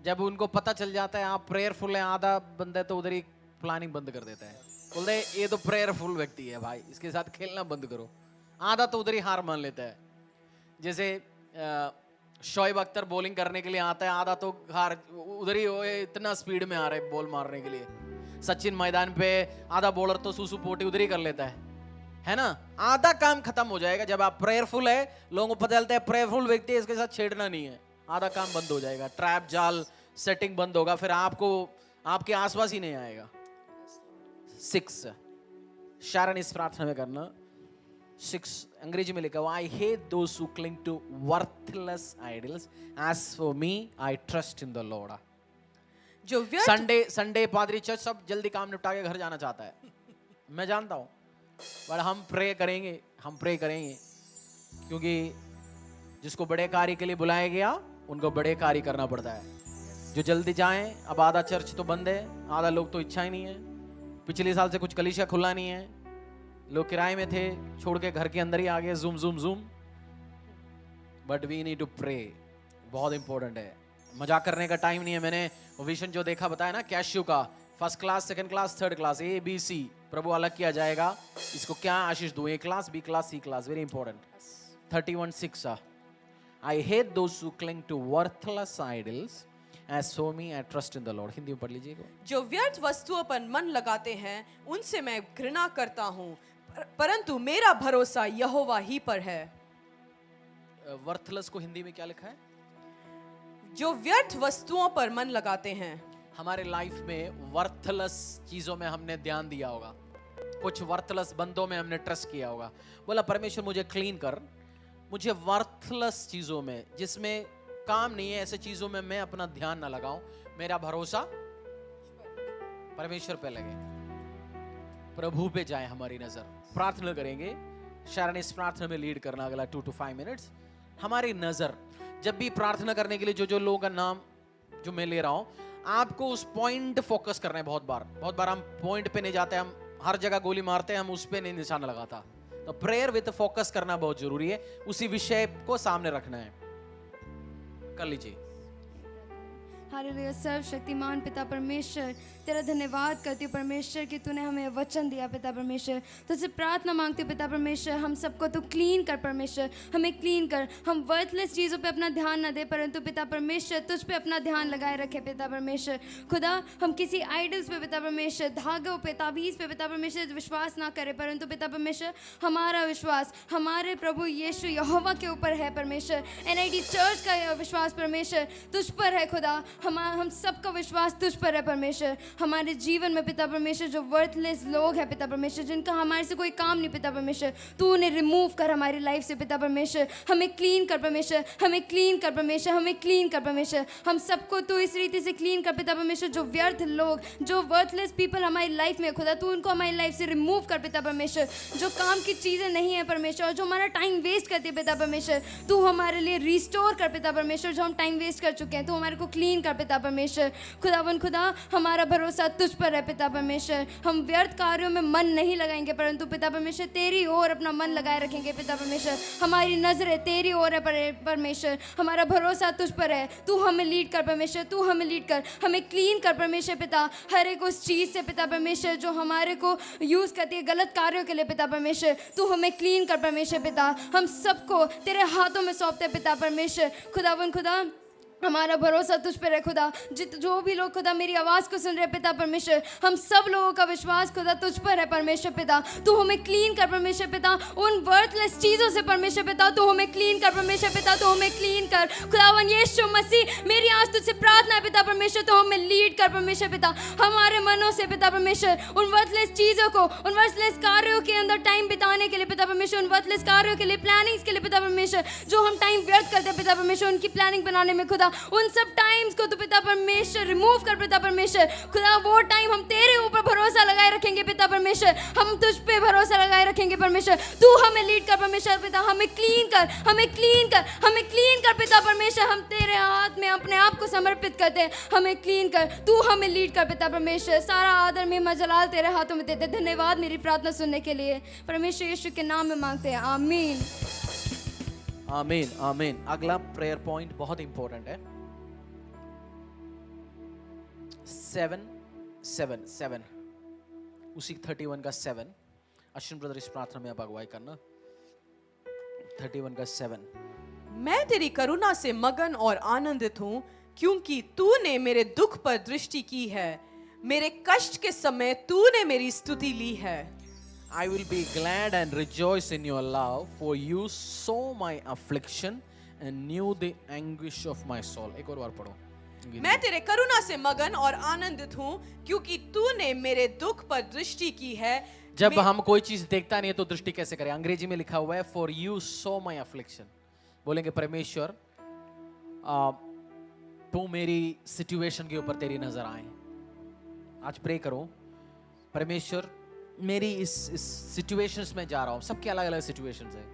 जब उनको पता चल जाता है आप प्रेयरफुल हैं, आधा बंदा तो उधर ही प्लानिंग बंद कर देता है, बोलते हैं ये तो प्रेयरफुल व्यक्ति है भाई, इसके साथ खेलना बंद करो। आधा तो उधर ही हार मान लेता है। जैसे शोएब अख्तर बॉलिंग करने के लिए आता है, आधा तो हार उधर ही इतना स्पीड में आ रहा है बॉल मारने के लिए। सचिन मैदान पे आधा बॉलर तो सुसु पोटी उधर ही कर लेता है ना। आधा काम खत्म हो जाएगा जब आप प्रेयरफुल है, लोगों को पता चलता है प्रेयरफुल व्यक्ति है, इसके साथ छेड़ना नहीं है, आधा काम बंद हो जाएगा, ट्रैप जाल सेटिंग बंद होगा, फिर आपको आपके आसपास ही नहीं आएगा। 6 शारन इस प्रार्थना में करना। 6 अंग्रेजी में लिखा हुआ, I hate those who cling to worthless idols, as for me I trust in the Lord. जो व्यर्थ संडे पादरी चर्च सब जल्दी काम निपटा के घर जाना चाहता है, मैं जानता हूं, पर हम प्रे करेंगे, क्योंकि जिसको बड़े कार्य के लिए बुलाया गया उनको बड़े कार्य करना पड़ता है। जो जल्दी जाएं, अब आधा चर्च तो बंद है, आधा लोग तो इच्छा ही नहीं है, पिछले साल से कुछ कलीसिया खुला नहीं है, लोग किराए में थे, छोड़ के घर के अंदर ही आ गए, zoom. But we need to pray, बहुत इंपॉर्टेंट है, मजाक करने का टाइम नहीं है। मैंने विजन जो देखा बताया ना, कैश्यू का, first class, second class, third class, ABC, प्रभु अलग किया जाएगा, इसको क्या आशीष दूं, A class, B class, C class, very important. 31:6 I hate those who cling to worthless idols, as for me I trust in the Lord. Hindi में पढ़ लीजिएगा। जो व्यर्थ वस्तुओं पर मन लगाते हैं उनसे मैं घृणा करता हूँ, परंतु मेरा भरोसा यहोवा ही पर है। वर्थलेस को हिंदी में क्या लिखा है? जो व्यर्थ वस्तुओं पर मन लगाते हैं। हमारे लाइफ में वर्थलेस चीजों में हमने ध्यान दिया होगा, कुछ वर्थलेस बंदों में हमने ट्रस्ट किया होगा, बोला परमेश्वर मुझे क्लीन कर, मुझे वर्थलेस चीजों में जिसमें काम नहीं है ऐसे चीजों में मैं अपना ध्यान ना लगाऊं, मेरा भरोसा परमेश्वर पे लगे, प्रभु पे जाए हमारी नजर। प्रार्थना करेंगे, शारन इस प्रार्थना में लीड करना अगला 2 to 5 मिनट्स। हमारी नजर जब भी प्रार्थना करने के लिए जो लोगों का नाम जो मैं ले रहा हूं, आपको उस पॉइंट फोकस करना है। बहुत बार हम पॉइंट पे नहीं जाते, हम हर जगह गोली मारते हैं, हम उस पे नहीं निशाना लगाता। तो प्रेयर विद फोकस करना बहुत जरूरी है, उसी विषय को सामने रखना है। कर लीजिए। हालेलुया। सर्वशक्तिमान पिता परमेश्वर, तेरा धन्यवाद करती हूँ परमेश्वर कि तूने हमें वचन दिया पिता परमेश्वर। तुझसे प्रार्थना मांगती हूँ पिता परमेश्वर, हम सबको तू क्लीन कर परमेश्वर, हमें क्लीन कर। हम वर्थलेस चीज़ों पे अपना ध्यान न दे, परंतु पिता परमेश्वर तुझ पे अपना ध्यान लगाए रखे पिता परमेश्वर। खुदा हम किसी आइडल्स पे पिता परमेश्वर, धागों पे, ताबीज़ पे पिता परमेश्वर विश्वास ना करें, परंतु पिता परमेश्वर हमारा विश्वास हमारे प्रभु यीशु यहोवा के ऊपर है परमेश्वर। NIT चर्च का विश्वास परमेश्वर तुझ पर है खुदा, हम सबका विश्वास तुझ पर है परमेश्वर। हमारे जीवन में पिता परमेश्वर जो वर्थलेस लोग हैं पिता परमेश्वर, जिनका हमारे से कोई काम नहीं पिता परमेश्वर, तू उन्हें रिमूव कर हमारी लाइफ से पिता परमेश्वर। हमें क्लीन कर परमेश्वर, हमें क्लीन कर परमेश्वर, हमें क्लीन कर परमेश्वर। हम सबको तू इस रीति से क्लीन कर पिता परमेश्वर। जो व्यर्थ लोग, जो वर्थलेस पीपल हमारी लाइफ में खुदा, तू उनको हमारी लाइफ से रिमूव कर पिता परमेश्वर। जो काम की चीज़ें नहीं है परमेश्वर, और जो हमारा टाइम वेस्ट करती है पिता परमेश्वर, तू हमारे लिए रिस्टोर कर पिता परमेश्वर। जो हम टाइम वेस्ट कर चुके हैं, तू हमारे को क्लीन कर पिता परमेश्वर। खुदावन खुदा हमारा भरोसा तुझ पर है पिता परमेश्वर। हम व्यर्थ कार्यों में मन नहीं लगाएंगे, परंतु पिता परमेश्वर तेरी ओर अपना मन लगाए रखेंगे पिता परमेश्वर। हमारी नजरें तेरी ओर है परमेश्वर, हमारा भरोसा तुझ पर है। तू हमें लीड कर परमेश्वर, तू हमें लीड कर, हमें क्लीन कर परमेश्वर पिता। हर एक उस चीज़ से पिता परमेश्वर जो हमारे को यूज़ करती है गलत कार्यों के लिए पिता परमेश्वर, तू हमें क्लीन कर परमेश्वर पिता। हम सबको तेरे हाथों में सौंपते पिता परमेश्वर। खुदावन खुदा हमारा भरोसा तुझ पर है खुदा। जो भी लोग खुदा मेरी आवाज़ को सुन रहे पिता परमेश्वर, हम सब लोगों का विश्वास खुदा तुझ पर है परमेश्वर पिता। तू हमें क्लीन कर परमेश्वर पिता, उन वर्थलेस चीज़ों से परमेश्वर पिता तू हमें क्लीन कर परमेश्वर पिता, तू हमें क्लीन कर खुदावन यीशु मसीह। मेरी आज तुझसे प्रार्थना है पिता परमेश्वर, तो हमें लीड कर परमेश्वर पिता, हमारे मनों से पिता परमेश्वर उन वर्थलेस चीज़ों को, उन वर्थलेस कार्यों के अंदर टाइम बिताने के लिए पिता परमेश्वर, उन वर्थलेस कार्यों के लिए, प्लानिंग्स के लिए पिता परमेश्वर, जो हम टाइम व्यर्थ करते हैं पिता परमेश्वर, उनकी प्लानिंग बनाने में खुदा उन सब टाइम्स को तो पिता परमेश्वर रिमूव कर पिता परमेश्वर। खुदा वो टाइम हम तेरे ऊपर भरोसा लगाए रखेंगे पिता परमेश्वर, हम तुझ पे भरोसा लगाए रखेंगे परमेश्वर। तू हमें लीड कर परमेश्वर पिता, हमें क्लीन कर, हमें क्लीन कर, हमें क्लीन कर पिता परमेश्वर। हम तेरे हाथ में अपने आप को समर्पित करते हैं, हमें क्लीन कर, तू हमें लीड कर पिता परमेश्वर। सारा आदर में जलाल तेरे हाथों में देते। धन्यवाद मेरी प्रार्थना सुनने के लिए, परमेश्वर यीशु के नाम में मांगते हैं, आमीन। आमीन आमीन। अगला प्रेयर पॉइंट बहुत इंपॉर्टेंट है। 7 उसी 31 का 7। अश्विन ब्रदर इस प्रार्थना में आप अगुवाई करना। 31 का 7। मैं तेरी करुणा से मगन और आनंदित हूँ, क्योंकि तूने मेरे दुख पर दृष्टि की है, मेरे कष्ट के समय तूने मेरी स्तुति ली है। I will be glad and rejoice in your love, for you saw my affliction and knew the anguish of my soul. एक और बार पढ़ो। मैं तेरे करुणा से मगन और आनंदित हूँ, क्योंकि तूने मेरे दुख पर दृष्टि की है। जब हम कोई चीज देखता नहीं है तो दृष्टि कैसे करें? अंग्रेजी में लिखा हुआ है for you saw my affliction। बोलेंगे परमेश्वर तू मेरी सिचुएशन के ऊपर तेरी नजर आए। आज प्रे करो, परमेश्वर मेरी इस सिचुएशंस में जा रहा हूँ। सबके अलग अलग सिचुएशंस है।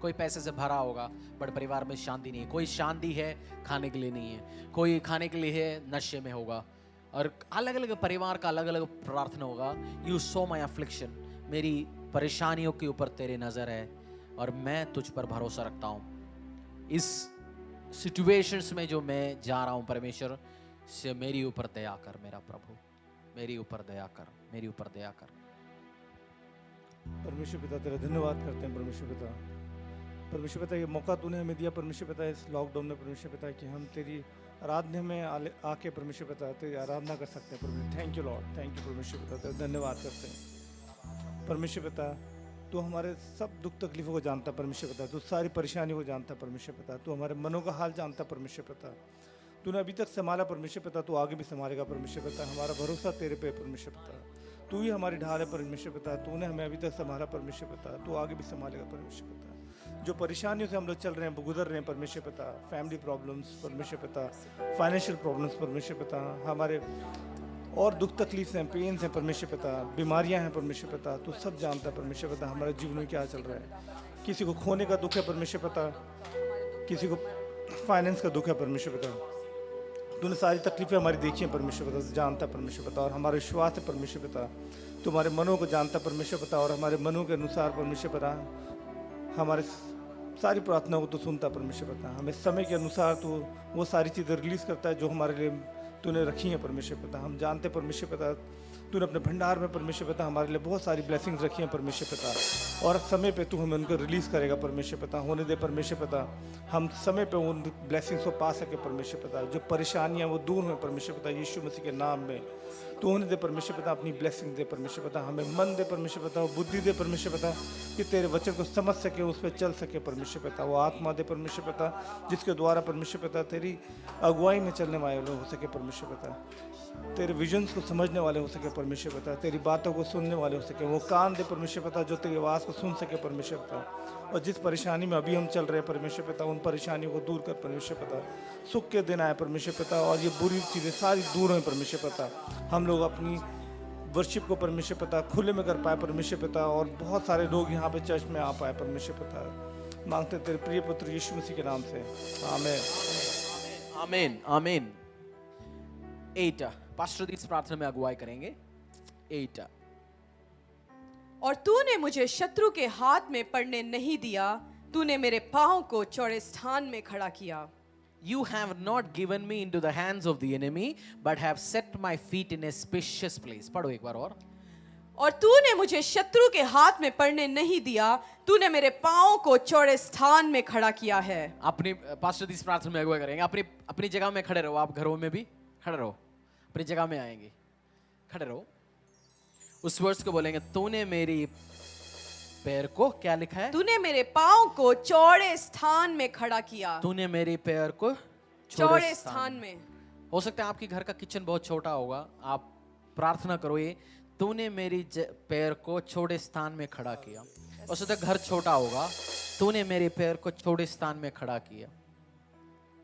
कोई पैसे से भरा होगा बट परिवार में शांति नहीं है, कोई शांति है खाने के लिए नहीं है, कोई खाने के लिए है नशे में होगा, और अलग अलग परिवार का अलग अलग प्रार्थना होगा। यू सो माई अफ्लिक्शन, मेरी परेशानियों के ऊपर तेरी नज़र है और मैं तुझ पर भरोसा रखता हूँ। इस सिचुएशंस में जो मैं जा रहा हूँ परमेश्वर से मेरी ऊपर दया कर मेरा प्रभु, मेरी ऊपर दया कर, मेरी ऊपर दया कर। परमेश्वर पिता तेरा धन्यवाद करते हैं परमेश्वर पिता। परमेश्वर पिता ये मौका तूने हमें दिया परमेश्वर पिता इस लॉकडाउन में परमेश्वर पिता कि हम तेरी आराधना में आके परमेश्वर पिता तेरी आराधना कर सकते हैं परमेश्वर। Thank you Lord, thank you परमेश्वर पिता तेरा धन्यवाद करते हैं परमेश्वर पिता। तू हमारे सब दुख तकलीफ़ों को जानता है परमेश्वर पिता, तू सारी परेशानियों को जानता है परमेश्वर पिता, तू हमारे मनों का हाल जानता है परमेश्वर पिता। तूने अभी तक संभाला परमेश्वर पिता, तू आगे भी संभालेगा परमेश्वर पिता। हमारा भरोसा तेरे पे परमेश्वर पिता, तू ही हमारी ढाल है परमेश्वर पिता। तूने हमें अभी तक संभाला परमेश्वर पिता, तू आगे भी संभालेगा परमेश्वर पिता। जो परेशानियों से हम लोग चल रहे हैं, गुजर रहे हैं परमेश्वर पिता, फैमिली प्रॉब्लम्स परमेश्वर पिता, फाइनेंशियल प्रॉब्लम्स परमेश्वर पिता, हमारे और दुख तकलीफ हैं, पेन्स हैं परमेश्वर पिता, बीमारियां हैं परमेश्वर पिता, तू सब जानता है परमेश्वर पिता हमारे जीवन में क्या चल रहा है। किसी को खोने का दुख है परमेश्वर पिता, किसी को फाइनेंस का दुख है परमेश्वर पिता। तूने सारी तकलीफें हमारी देखी हैं परमेश्वर पिता, जानता है परमेश्वर पिता, और हमारे विश्वास है परमेश्वर पिता। तुम्हारे मनों को जानता है परमेश्वर पिता, और हमारे मनों के अनुसार परमेश्वर पिता हमारे सारी प्रार्थनाओं को तो सुनता है परमेश्वर पिता। हमें समय के अनुसार तो वो सारी चीज़ें रिलीज़ करता है जो हमारे लिए तूने रखी हैं परमेश्वर पिता। हम जानते हैं परमेश्वर पिता तूने अपने भंडार में परमेश्वर पिता हमारे लिए बहुत सारी ब्लेसिंग्स रखी हैं परमेश्वर पिता, और समय पे तू हमें उनको रिलीज़ करेगा परमेश्वर पिता। होने दे परमेश्वर पिता, हम समय पे उन ब्लेसिंग्स को पा सके परमेश्वर पिता। जो परेशानियां वो दूर हों परमेश्वर पिता, यीशु मसीह के नाम में तू होने दे परमेश्वर पिता, अपनी ब्लेसिंग दे परमेश्वर पिता। हमें मन दे परमेश्वर पिता, बुद्धि दे परमेश्वर पिता कि तेरे वचन को समझ सके, उस पर चल सके परमेश्वर पिता। वो आत्मा दे परमेश्वर पिता जिसके द्वारा परमेश्वर पिता तेरी अगुवाई में चलने वाले लोग हो सके परमेश्वर पिता, तेरे विजन्स को समझने वाले हो सके परमेश्वर पिता, तेरी बातों को सुनने वाले हो सके। वो कान दे परमेश्वर पिता जो तेरी आवाज़ को सुन सके परमेश्वर पिता। और जिस परेशानी में अभी हम चल रहे हैं परमेश्वर पिता, उन परेशानियों को दूर कर परमेश्वर पिता। सुख के दिन आए परमेश्वर पिता, और ये बुरी चीज़ें सारी दूर हैं परमेश्वर पिता। हम लोग अपनी वर्शिप को परमेश्वर पिता खुले में कर पाए परमेश्वर पिता, और बहुत सारे लोग यहाँ पे चर्च में आ पाए परमेश्वर पिता। मांगते तेरे प्रिय पुत्र यीशु मसीह के नाम से, आमीन आमीन आमीन। 8 पास्टर इस प्रार्थना में अगुवाई करेंगे। 8 और तूने मुझे शत्रु के हाथ में पड़ने नहीं दिया, तूने मेरे पाँव को चौड़े स्थान में खड़ा किया। You have not given me into the hands of the enemy, but have set my feet in a spacious place. पढ़ो एक बार और। और तूने मुझे शत्रु के हाथ में पड़ने नहीं दिया, तूने मेरे पाँव को चौड़े स्थान में खड़ा किया है। अपनी पास्टर इस प्रार्थना में अगुवाई करेंगे। अपनी अपनी जगह में खड़े रहो, आप घरों में भी खड़े रहो, अपनी जगह में आएंगे, खड़े रहो। उस वर्ड्स को बोलेंगे, तूने मेरी पैर को, क्या लिखा है, तूने मेरे पाँव को चौड़े स्थान में खड़ा किया। तूने मेरी पैर को चौड़े स्थान में। हो सकता है आपकी घर का किचन बहुत छोटा होगा, आप प्रार्थना करो ये, तूने मेरी पैर को छोटे स्थान में खड़ा किया। हो सकता है घर छोटा होगा, तूने मेरे पैर को छोटे स्थान में खड़ा किया।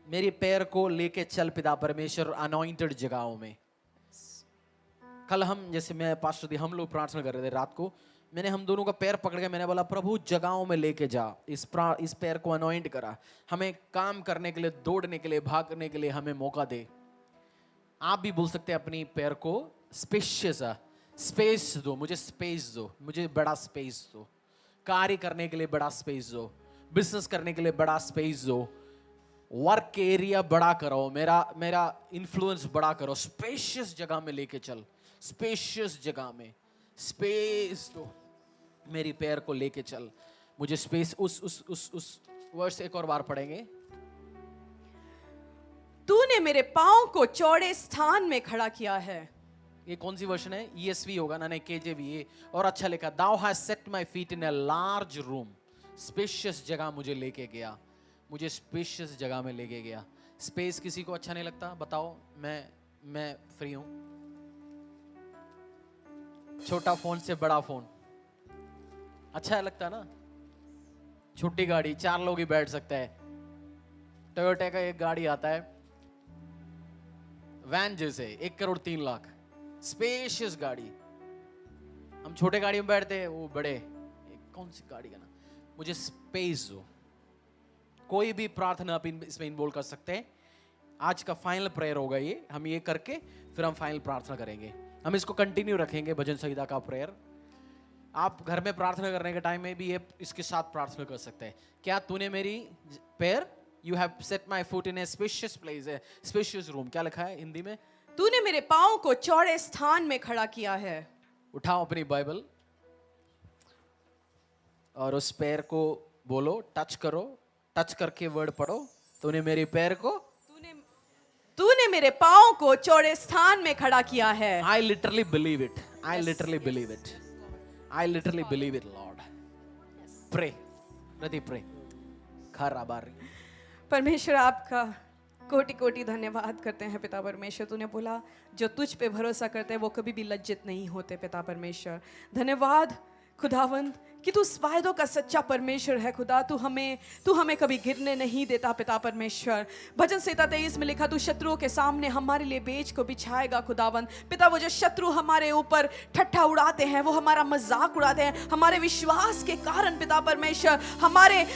मेरी पैर को लेके चल पिता परमेश्वर अनॉइंटेड जगहों में। कल हम, जैसे मैं पास्टर दी, हम लोग प्रार्थना कर रहे थे रात को, मैंने हम दोनों का पैर पकड़ के मैंने बोला, प्रभु जगहों में लेके जा, इस पैर को अनॉइंट करा, हमें काम करने के लिए, दौड़ने के लिए, भागने के लिए हमें मौका दे। आप भी बोल सकते हैं अपनी पैर को स्पेशियस स्पेस दो, मुझे स्पेस दो, मुझे बड़ा स्पेस दो, कार्य करने के लिए बड़ा स्पेस दो, बिजनेस करने के लिए बड़ा स्पेस दो, वर्क एरिया बड़ा करो, मेरा इन्फ्लुएंस बड़ा करो, स्पेशियस जगह में लेके चल, स्पेशियस जगह में स्पेस दो, मेरी पैर को लेके चल, मुझे स्पेस। उस वर्ष एक और बार पढ़ेंगे। तूने मेरे पाँव को चौड़े स्थान में खड़ा किया है। ये कौन सी वर्षन है? ESV होगा ना, नहीं KJV। और अच्छा लिखा, Thou hast set my feet in a large room, spacious जगह मुझे लेके गया, मुझे स्पेशियस जगह में लेके गया। स्पेस किसी को अच्छा नहीं लगता? बताओ, मैं फ्री हूं। छोटा फोन से बड़ा फोन अच्छा लगता ना? छोटी गाड़ी 4 लोग ही बैठ सकते हैं। टोयोटा का एक गाड़ी आता है वैन जैसे, 1,03,00,000, स्पेशियस गाड़ी। हम छोटे गाड़ी में बैठते हैं, वो बड़े, कौन सी गाड़ी का ना? मुझे स्पेस दो। कोई भी प्रार्थना आप इसमें इन्वॉल्व कर सकते हैं। आज का फाइनल प्रेयर होगा ये, हम ये करके फिर हम फाइनल प्रार्थना करेंगे। हम इसको कंटिन्यू रखेंगे, भजन संहिता का प्रेयर। आप घर में प्रार्थना करने के टाइम में भी ये इसके साथ प्रार्थना कर सकते हैं। क्या तूने मेरी पैर, you have set my foot in A spacious place, spacious room, क्या लिखा है हिंदी में? तूने मेरे पाँव को चौड़े स्थान में खड़ा किया है। उठाओ अपनी बाइबल और उस पैर को बोलो, टच करो, टच करके वर्ड पढ़ो, तूने मेरी पैर को, तूने मेरे पाँव को चौड़े स्थान में खड़ा किया है। I literally believe it. I literally believe it. I literally believe it, Lord. Pray. Radhi, pray. खराबारी। परमेश्वर आपका कोटि कोटि धन्यवाद करते हैं पिता परमेश्वर। तूने बोला जो तुझ पे भरोसा करते हैं वो कभी भी लज्जित नहीं होते पिता परमेश्वर। धन्यवाद खुदावंद कि तू वायदों का सच्चा परमेश्वर है खुदा। तू हमें कभी गिरने नहीं देता पिता परमेश्वर। भजन संहिता 23 में लिखा, तू शत्रुओं के सामने हमारे लिए बेच को बिछाएगा खुदावंद। पिता, वो जो शत्रु हमारे ऊपर ठट्ठा उड़ाते हैं, वो हमारा मजाक उड़ाते हैं, हमारे विश्वास के कारण पिता परमेश्वर,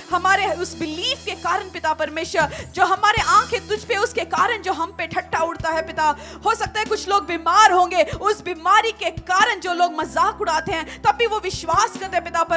हमारे उस बिलीफ के कारण पिता परमेश्वर, जो हमारे आंखें तुझ पे उसके कारण जो हम पे ठट्ठा उड़ता है पिता। हो सकता है कुछ लोग बीमार होंगे, उस बीमारी के कारण जो लोग मजाक उड़ाते हैं, तब भी वो विश्वास करते हैं पिता परमेश्वर।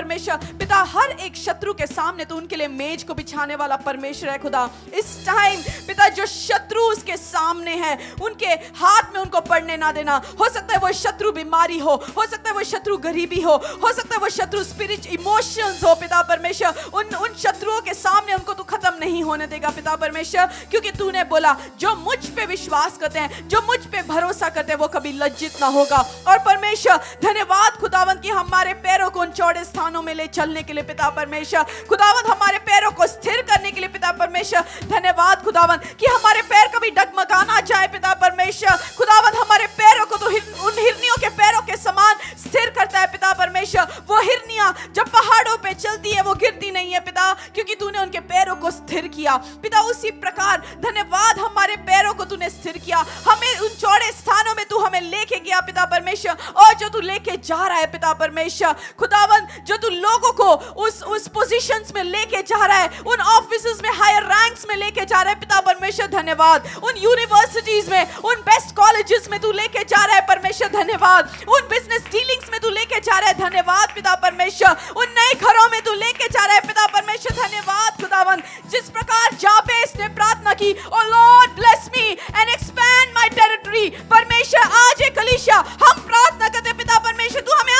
पिता, हर एक शत्रु के सामने तो उनके लिए मेज को बिछाने वाला परमेश्वर है खुदा। इस टाइम पिता, जो शत्रु उसके सामने है, उनके हाथ में उनको पड़ने ना देना। हो सकता है वो शत्रु बीमारी हो सकता है वो शत्रु गरीबी हो सकता है वो शत्रु स्पिरिचुअल इमोशंस हो पिता परमेश्वर। उन शत्रुओं के सामने उनको तू खत्म नहीं होने देगा पिता परमेश्वर, क्योंकि तूने बोला जो मुझ पे विश्वास करते हैं, जो मुझ पे भरोसा करते हैं, वो कभी लज्जित ना होगा। और परमेश्वर धन्यवाद खुदावंद कि हमारे पैरों को उन चौड़े स्थानों में ले चलने के लिए पिता परमेश्वर। खुदावंद हमारे पैरों को स्थिर करने के लिए पिता परमेश्वर। धन्यवाद खुदावंद कि हमारे पैर कभी डगमगाना चाहे पिता परमेश्वर। खुदावंद हमारे पैरों को तो उन हिरनियों के पैरों के समान स्थिर करता है पिता परमेश्वर। वो हिरनियां जब पहाड़ों पे चलती है वो गिरती नहीं है पिता, क्योंकि तूने उनके पैरों को स्थिर किया पिता। उसी प्रकार धन्यवाद हमारे पैरों को तूने स्थिर किया, हमें उन चौड़े स्थानों में तू हमें लेके गया पिता परमेश्वर। और जो तू लेके जा रहा है पिता परमेश्वर खुदावंद, जो तू लोगों को उस पोजीशंस में लेके जा रहा है, उन ऑफिसेस में हायर रैंक्स में लेके जा रहा है पिता परमेश्वर धन्यवाद। उन यूनिवर्सिटीज में, उन बेस्ट कॉलेजेस में तू लेके जा रहा है परमेश्वर धन्यवाद। उन बिजनेस डीलिंग्स में तू लेके जा रहा है धन्यवाद पिता परमेश्वर। उन नए घरों में तू लेके जा रहा है पिता परमेश्वर धन्यवाद खुदावंद। जिस प्रकार जाबेस ने प्रार्थना की, O Lord bless me and expand my territory, परमेश्वर आज एक कलीसिया हम प्रार्थना करते पिता परमेश्वर, तू हमें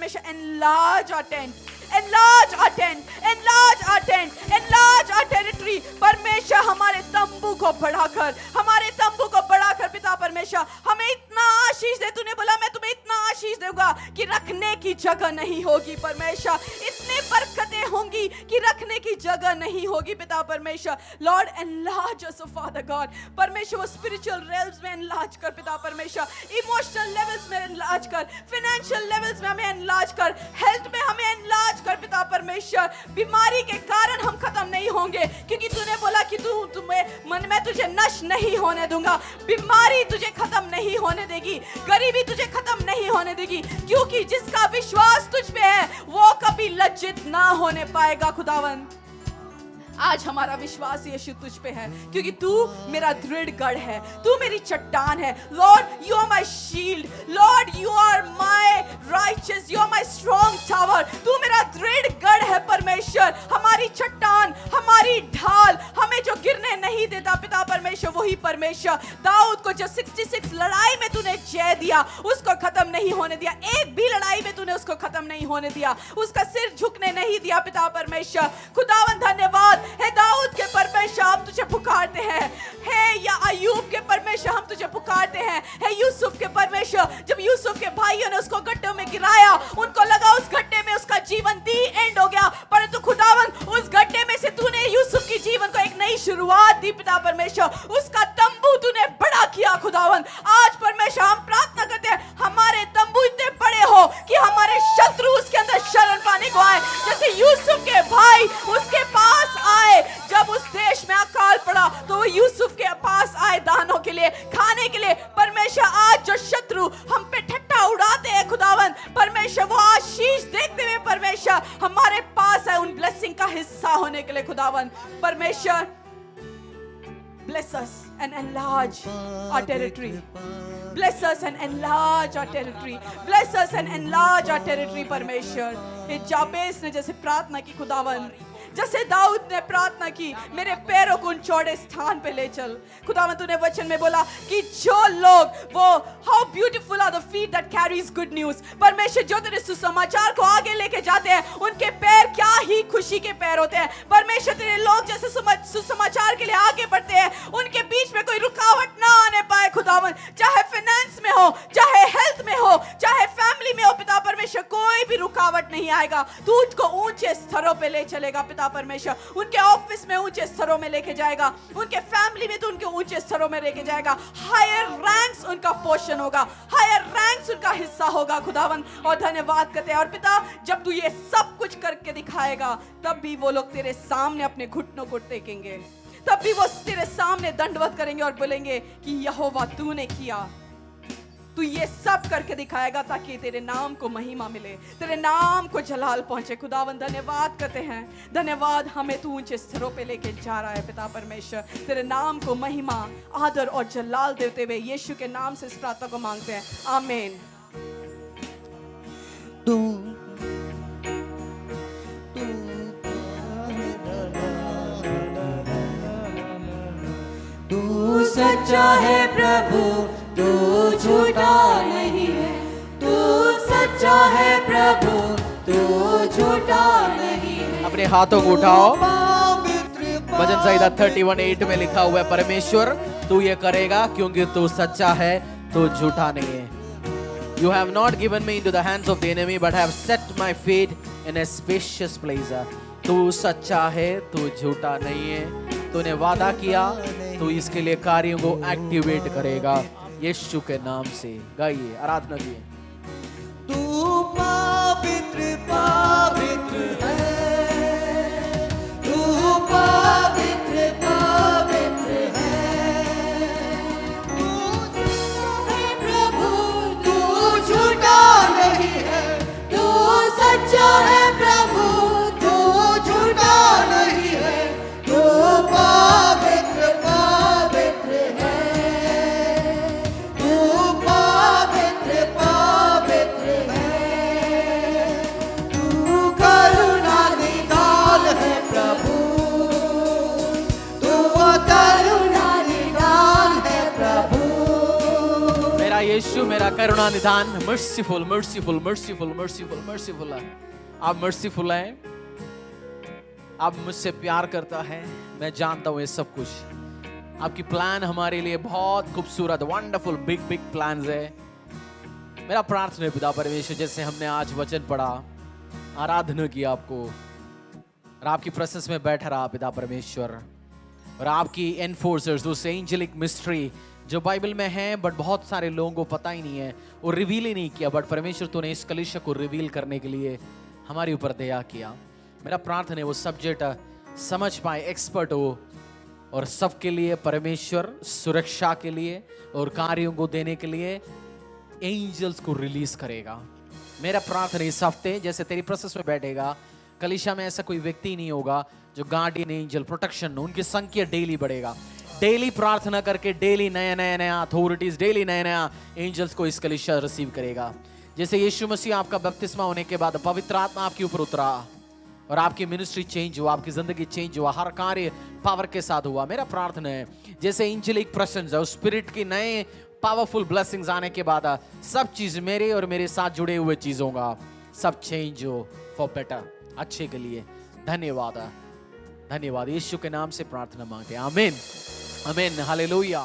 परमेश्वर enlarge our tent, enlarge our tent, enlarge our tent, enlarge our territory. परमेश्वर हमारे तंबू को बढ़ाकर, हमारे तंबू को बढ़ाकर पिता परमेश्वर हमें इतना आशीष दे. तूने बोला मैं तुम्हें इतना आशीष दूंगा कि रखने की जगह नहीं होगी परमेश्वर. इतनी बरकतें होंगी कि रखने की जगह नहीं होगी पिता परमेश्वर. Lord enlarge us, Father God. परमेश्वर वो स्पिरिचुअल रेल्स में enlarge कर पिता परमेश्वर, इमोशनल लेवल्स में enlarge कर, फाइनेंशियल लेवल्स में हमें enlarge कर, हेल्थ में हमें enlarge कर पिता परमेश्वर. बीमारी के कारण हम खत्म नहीं होंगे क्योंकि तूने बोला कि मैं तुझे नष्ट नहीं होने दूंगा. बीमारी तुझे खत्म नहीं होने देगी, गरीबी तुझे खत्म नहीं होने देगी, क्योंकि जिसका विश्वास तुझ पे है वो कभी लज्जित ना होने पाएगा खुदावन. आज हमारा विश्वास यीशु तुझ पे है क्योंकि तू मेरा दृढ़ गढ़ है, तू मेरी चट्टान है. Lord you are my shield, Lord you are my righteous, you are my strong tower. तू मेरा दृढ़ गढ़ है परमेश्वर, हमारी चट्टान, हमारी ढाल, हमें जो गिरने नहीं देता पिता परमेश्वर वही परमेश्वर. दाऊद को जो 66 लड़ाई में तूने जय दिया उसको खत्म नहीं होने दिया, एक भी लड़ाई में तूने उसको खत्म नहीं होने दिया, उसका सिर झुकने नहीं दिया पिता परमेश्वर. खुदावन धन्यवाद है दाऊद के परमेश्वर, हम तुझे पुकारते हैं. हे या अय्यूब के परमेश्वर हम तुझे पुकारते हैं. हे यूसुफ के परमेश्वर, जब यूसुफ के भाइयों ने उसको गड्ढे में गिराया उनको लगा उस गड्ढे में उसका जीवन दी एंड हो गया, परंतु खुदावन उस गड्ढे में से तूने यूसुफ की जीवन को एक नई शुरुआत दी पिता परमेश्वर. उसका तंबू तूने बड़ा किया खुदावन. आज परमेश्वर हम प्रार्थना करते हैं हमारे तंबू इतने बड़े हो कि हमारे शत्रु उसके अंदर शरण पाने को आए, जैसे यूसुफ के भाई उसके पास आए जब उस देश में अकाल पड़ा तो वो यूसुफ के पास आए दानों के लिए, खाने के लिए. परमेश्वर आज जो शत्रु हम पे ठट्टा उड़ाते हैं खुदावन, परमेश्वर वो आशीष देखते हुए परमेश्वर हमारे पास है उन ब्लेसिंग का हिस्सा होने के लिए खुदावन. परमेश्वर bless us and enlarge our territory. Bless us and enlarge our territory. Bless us and enlarge our territory परमेश्वर. ये जाबेस ने जैसे प्रार्थना की खुदावन, जैसे दाऊद ने प्रार्थना की मेरे पैरों को उन चौड़े स्थान पे ले चल. खुदावन तूने वचन में बोला कि जो लोग वो how beautiful are the feet that carries good news. परमेश्वर जो तेरे सुसमाचार को आगे लेके जाते हैं उनके पैर क्या ही खुशी के पैर होते हैं. परमेश्वर तेरे लोग जैसे सुसमाचार के लिए आगे बढ़ते हैं उनके बीच में कोई रुकावट ना आने पाए खुदावन. चाहे फाइनेंस में हो, चाहे हेल्थ में हो, चाहे फैमिली में हो पिता परमेश्वर, कोई भी रुकावट नहीं आएगा. तू उनको ऊंचे स्तरों पे ले चलेगा पिता परमेश्वर. उनके ऑफिस में ऊंचे स्तरों में लेके जाएगा, उनके फैमिली में तो उनके ऊंचे स्तरों में लेके जाएगा. हायर रैंक्स उनका पोर्शन होगा, हायर रैंक्स उनका हिस्सा होगा खुदावन. और धन्यवाद करते हैं. और पिता जब तू ये सब कुछ करके दिखाएगा तब भी वो लोग तेरे सामने अपने घुटनों को टेकेंगे, तब भी वो तेरे सामने दंडवत करेंगे और बोलेंगे कि यहोवा तूने किया, तू ये सब करके दिखाएगा ताकि तेरे नाम को महिमा मिले, तेरे नाम को जलाल पहुंचे. खुदावन धन्यवाद करते हैं. धन्यवाद हमें तू ऊंचे स्तरों पे लेके जा रहा है पिता परमेश्वर. तेरे नाम को महिमा, आदर और जलाल देते हुए यीशु के नाम से इस प्रार्थना को मांगते हैं. आमीन. तू सच्चा है प्रभु, तू झूठा नहीं है. तू सच्चा है प्रभु, तू झूठा नहीं है. अपने हाथों को उठाओ. भजन संहिता 31:8 में लिखा हुआ है परमेश्वर तू ये करेगा क्योंकि तू सच्चा है, तू झूठा नहीं है. You have not given me into the hands of the enemy, but have set my feet in a spacious place. तू सच्चा है, तू झूठा नहीं है. तूने वादा किया, तू इसके लिए कार्यों को एक्टिवेट करेगा यीशु के नाम से. गाइए, आराधना किए. तू पवित्र पवित्र है, तू पवित्र पवित्र है. तू है प्रभु, तू झूठा नहीं है. तू सच्चा है प्रभु, तू झूठा नहीं है. तू पवित्र पवित्र है, तू पवित्र पवित्र यीशु मेरा करुणा निधान, merciful merciful merciful merciful merciful है। आप मर्सीफुल हैं, आप मुझसे प्यार करता है, मैं जानता हूँ ये सब कुछ। आपकी प्लान हमारे लिए बहुत खूबसूरत, वंडरफुल, बिग बिग प्लान्स है। मेरा प्रार्थना है पिता परमेश्वर, जैसे हमने आज वचन पढ़ा, आराधना की आपको, और आपकी प्रेजेंस में बैठा रहा पिता परमेश्वर, और आपकी एनफोर्सर्स, उस एंजेलिक मिस्ट्री जो बाइबल में है बट बहुत सारे लोगों को पता ही नहीं है, वो रिवील ही नहीं किया, बट परमेश्वर तूने इस कलीसिया को रिवील करने के लिए हमारे ऊपर दया किया। मेरा प्रार्थना है वो सब्जेक्ट समझ पाए, एक्सपर्ट हो, और सबके लिए परमेश्वर सुरक्षा के लिए और कार्यों को देने के लिए एंजल्स को रिलीज करेगा। मेरा प्रार्थना इस हफ्ते जैसे तेरी प्रोसेस में बैठेगा, कलीसिया में ऐसा कोई व्यक्ति नहीं होगा जो गार्डियन एंजल प्रोटेक्शन, उनकी संख्या डेली बढ़ेगा। डेली प्रार्थना करके डेली नया नया नया अथॉरिटीज, डेली नया नया एंजल्स को इस कलीसिया रिसीव करेगा। जैसे यीशु मसीह आपका बपतिस्मा होने के बाद पवित्र आत्मा आपके ऊपर उतरा और आपकी मिनिस्ट्री चेंज हुआ, आपकी जिंदगी चेंज हुआ, हर कार्य पावर के साथ हुआ। मेरा प्रार्थना है जैसे एंजेलिक प्रेजेंस है, स्पिरिट की नए पावरफुल ब्लेसिंग्स आने के बाद सब चीज मेरे और मेरे साथ जुड़े हुए चीजों का सब चेंज हो फॉर बेटर, अच्छे के लिए। धन्यवाद, धन्यवाद। यीशु के नाम से प्रार्थना मांगते हैं, आमीन आमीन, हालेलुया।